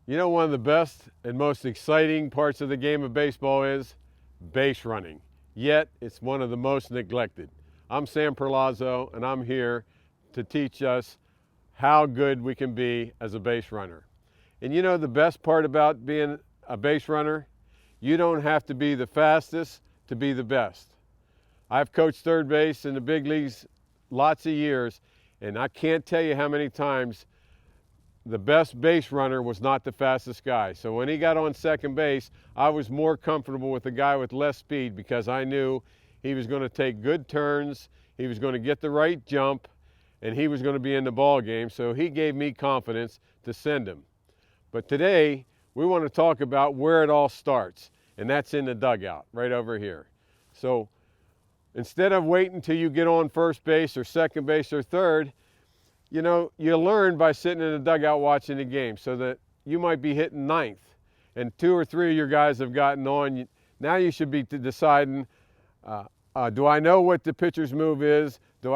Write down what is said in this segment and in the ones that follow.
You know, one of the best and most exciting parts of the game of baseball is base running. Yet, it's one of the most neglected. I'm Sam Perlozo, and I'm here to teach us how good we can be as a base runner. And you know the best part about being a base runner? You don't have to be the fastest to be the best. I've coached third base in the big leagues lots of years, and I can't tell you how many times the best base runner was not the fastest guy. So when he got on second base, I was more comfortable with the guy with less speed because I knew he was going to take good turns, he was going to get the right jump, and he was going to be in the ball game. So he gave me confidence to send him. But today, we want to talk about where it all starts, and that's in the dugout, right over here. So instead of waiting until you get on first base or second base or third, you know, you learn by sitting in the dugout watching the game, so that you might be hitting ninth and two or three of your guys have gotten on. Now you should be deciding, do I know what the pitcher's move is? Have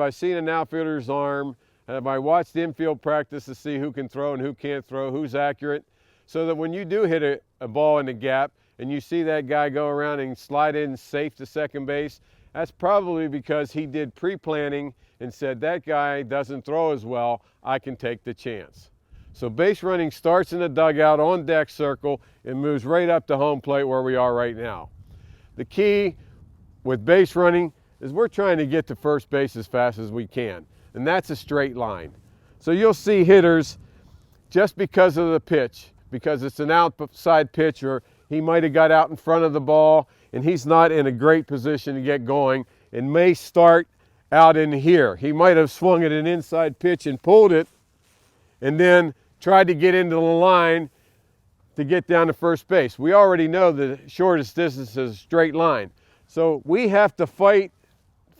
I seen an outfielder's arm? Have I watched infield practice to see who can throw and who can't throw, who's accurate? So that when you do hit a ball in the gap and you see that guy go around and slide in safe to second base, that's probably because he did pre-planning and said, that guy doesn't throw as well, I can take the chance. So base running starts in the dugout on deck circle and moves right up to home plate where we are right now. The key with base running is we're trying to get to first base as fast as we can, and that's a straight line. So you'll see hitters, just because of the pitch, because it's an outside pitch, or he might have got out in front of the ball and he's not in a great position to get going and may start out in here. He might have swung at an inside pitch and pulled it and then tried to get into the line to get down to first base. We already know the shortest distance is a straight line. So we have to fight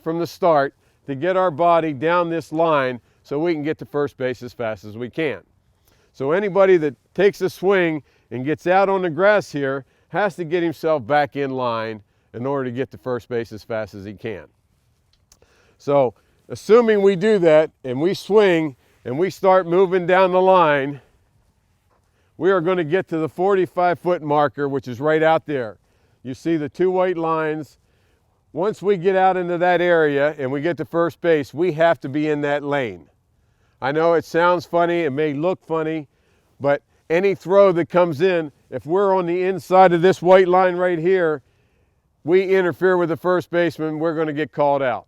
from the start to get our body down this line so we can get to first base as fast as we can. So anybody that takes a swing and gets out on the grass here has to get himself back in line in order to get to first base as fast as he can. So assuming we do that and we swing and we start moving down the line, we are going to get to the 45-foot marker, which is right out there. You see the two white lines. Once we get out into that area and we get to first base, we have to be in that lane. I know it sounds funny, it may look funny, but any throw that comes in, if we're on the inside of this white line right here, we interfere with the first baseman, we're going to get called out.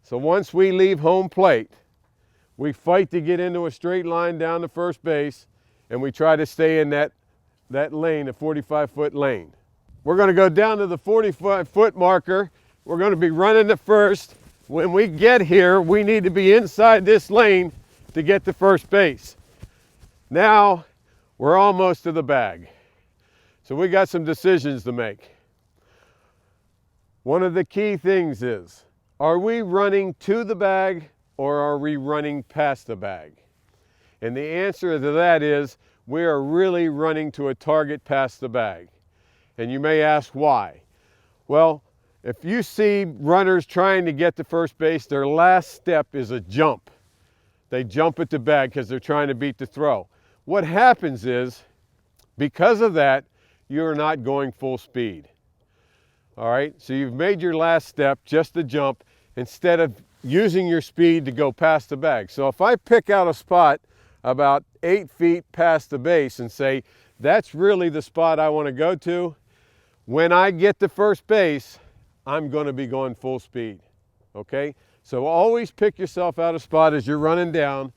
So once we leave home plate, we fight to get into a straight line down to first base, and we try to stay in that lane, a 45-foot lane. We're going to go down to the 45-foot marker. We're going to be running to first. When we get here, we need to be inside this lane to get to first base. Now, we're almost to the bag. So we got some decisions to make. One of the key things is, are we running to the bag or are we running past the bag? And the answer to that is, we are really running to a target past the bag. And you may ask why. Well, if you see runners trying to get to first base, their last step is a jump. They jump at the bag because they're trying to beat the throw. What happens is, because of that, you're not going full speed. All right, so you've made your last step, just a jump, instead of using your speed to go past the bag. So if I pick out a spot about 8 feet past the base and say, that's really the spot I want to go to, when I get to first base, I'm going to be going full speed, okay? So always pick yourself out a spot as you're running down,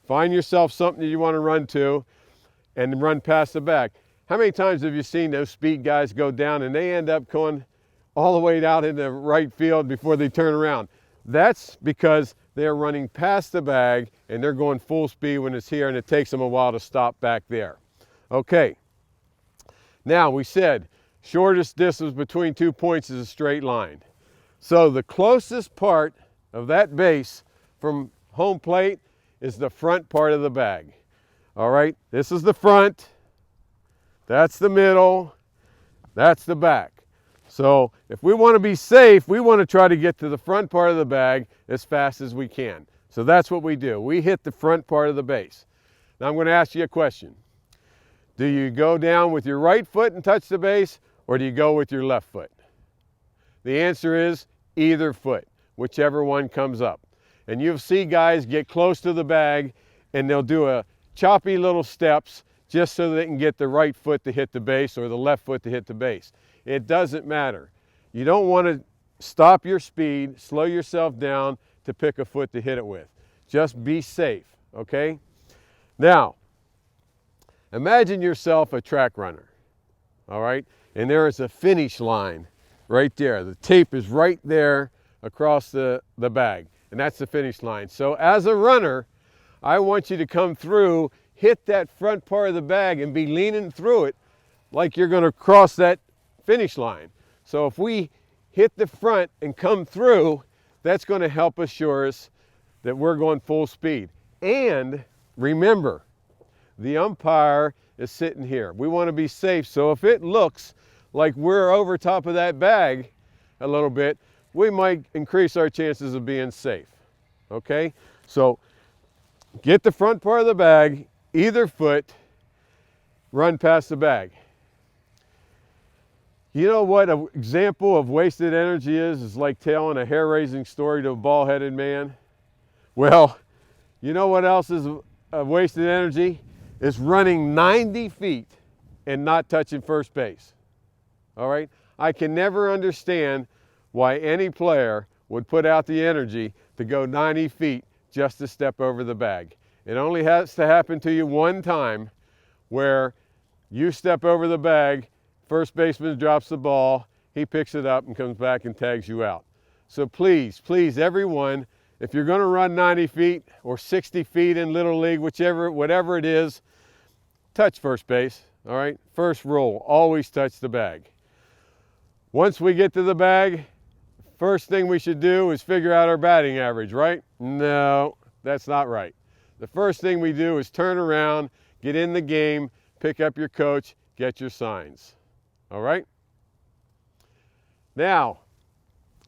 find yourself something that you want to run to, and run past the bag. How many times have you seen those speed guys go down and they end up going all the way out into right field before they turn around? That's because they're running past the bag and they're going full speed when it's here, and it takes them a while to stop back there. Okay, now we said shortest distance between 2 points is a straight line. So the closest part of that base from home plate is the front part of the bag. All right, this is the front, that's the middle, that's the back. So if we want to be safe, we want to try to get to the front part of the bag as fast as we can. So that's what we do. We hit the front part of the base. Now I'm going to ask you a question. Do you go down with your right foot and touch the base, or do you go with your left foot? The answer is either foot, whichever one comes up. And you'll see guys get close to the bag and they'll do a choppy little steps just so they can get the right foot to hit the base or the left foot to hit the base. It doesn't matter. You don't want to stop your speed, slow yourself down to pick a foot to hit it with. Just be safe, okay? Now, imagine yourself a track runner, all right? And there is a finish line right there. The tape is right there across the bag, and that's the finish line. So as a runner, I want you to come through, hit that front part of the bag, and be leaning through it like you're going to cross that finish line. So if we hit the front and come through, that's going to help assure us that we're going full speed. And remember, the umpire is sitting here. We want to be safe, so if it looks like we're over top of that bag a little bit, we might increase our chances of being safe, okay? So get the front part of the bag, either foot, run past the bag. You know what an example of wasted energy is? It's like telling a hair-raising story to a bald-headed man. Well, you know what else is a wasted energy? It's running 90 feet and not touching first base. All right? I can never understand why any player would put out the energy to go 90 feet just to step over the bag. It only has to happen to you one time where you step over the bag, first baseman drops the ball, he picks it up and comes back and tags you out. So please, please, everyone, if you're going to run 90 feet or 60 feet in Little League, whatever it is, touch first base, all right? First rule, always touch the bag. Once we get to the bag, first thing we should do is figure out our batting average, right? No, that's not right. The first thing we do is turn around, get in the game, pick up your coach, get your signs, all right? Now,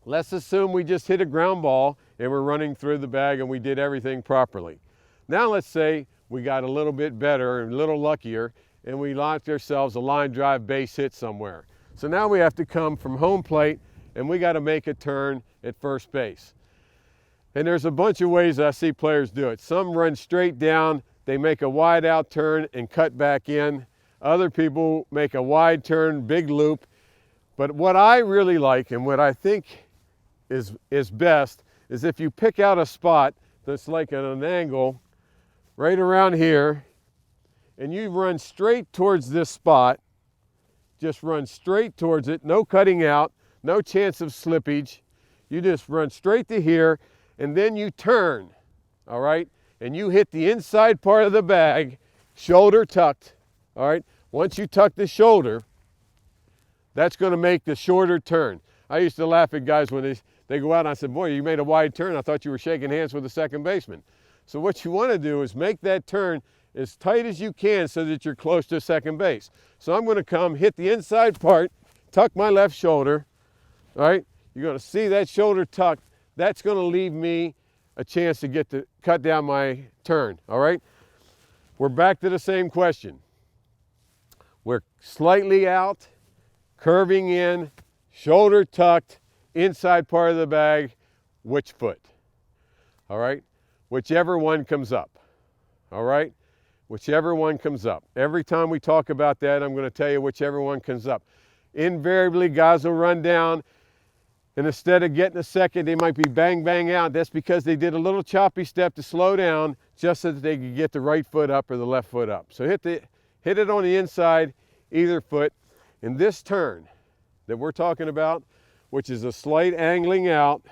let's assume we just hit a ground ball and we're running through the bag and we did everything properly. Now let's say we got a little bit better and a little luckier and we launched ourselves a line drive base hit somewhere. So now we have to come from home plate and we got to make a turn at first base. And there's a bunch of ways I see players do it. Some run straight down, they make a wide out turn and cut back in. Other people make a wide turn, big loop. But what I really like and what I think is best is if you pick out a spot that's like at an angle right around here and you run straight towards this spot, just run straight towards it, no cutting out, no chance of slippage. You just run straight to here and then you turn, all right? And you hit the inside part of the bag, shoulder tucked, all right? Once you tuck the shoulder, that's going to make the shorter turn. I used to laugh at guys when they go out and I said, boy, you made a wide turn. I thought you were shaking hands with the second baseman. So what you want to do is make that turn as tight as you can so that you're close to second base. So I'm going to come, hit the inside part, tuck my left shoulder, all right? You're going to see that shoulder tucked. That's going to leave me a chance to get to cut down my turn, all right? We're back to the same question. We're slightly out, curving in, shoulder tucked, inside part of the bag, which foot? All right? Whichever one comes up. All right? Whichever one comes up. Every time we talk about that, I'm going to tell you whichever one comes up. Invariably, guys will run down, and instead of getting a second, they might be bang, bang out. That's because they did a little choppy step to slow down just so that they could get the right foot up or the left foot up. So hit it on the inside, either foot. And this turn that we're talking about, which is a slight angling out,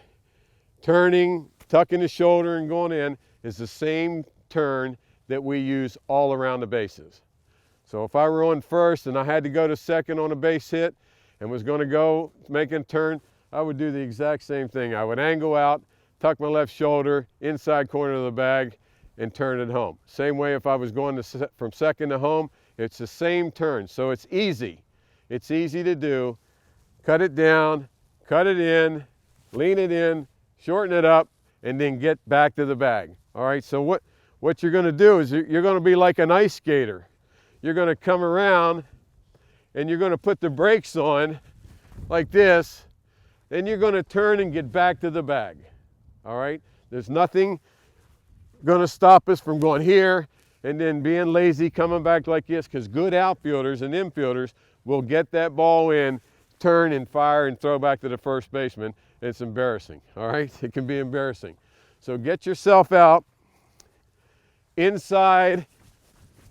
turning, tucking the shoulder and going in, is the same turn that we use all around the bases. So if I were on first and I had to go to second on a base hit and was going to go making a turn, I would do the exact same thing. I would angle out, tuck my left shoulder, inside corner of the bag, and turn it home. Same way if I was going from second to home, it's the same turn. So it's easy. It's easy to do. Cut it down, cut it in, lean it in, shorten it up, and then get back to the bag. All right, so what you're going to do is you're going to be like an ice skater. you're going to come around and you're going to put the brakes on like this, then you're going to turn and get back to the bag. All right? There's nothing going to stop us from going here and then being lazy coming back like this, because good outfielders and infielders will get that ball in, turn and fire and throw back to the first baseman. It's embarrassing. All right? It can be embarrassing. So get yourself out, inside,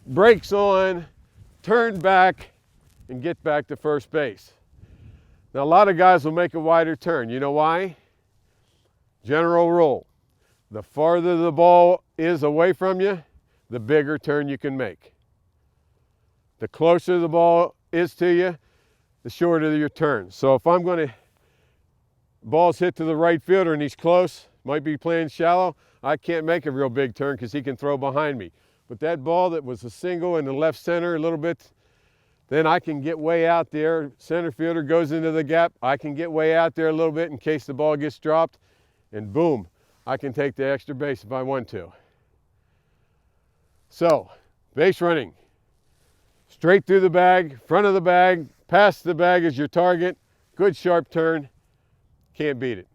brakes on, turn back, and get back to first base. Now, a lot of guys will make a wider turn. You know why? General rule. The farther the ball is away from you, the bigger turn you can make. The closer the ball is to you, the shorter your turn. So if I'm going to, ball's hit to the right fielder and he's close, might be playing shallow, I can't make a real big turn because he can throw behind me. But that ball that was a single in the left center a little bit, then I can get way out there. Center fielder goes into the gap. I can get way out there a little bit in case the ball gets dropped, and boom, I can take the extra base if I want to. So, base running. Straight through the bag, front of the bag, past the bag is your target. Good sharp turn. Can't beat it.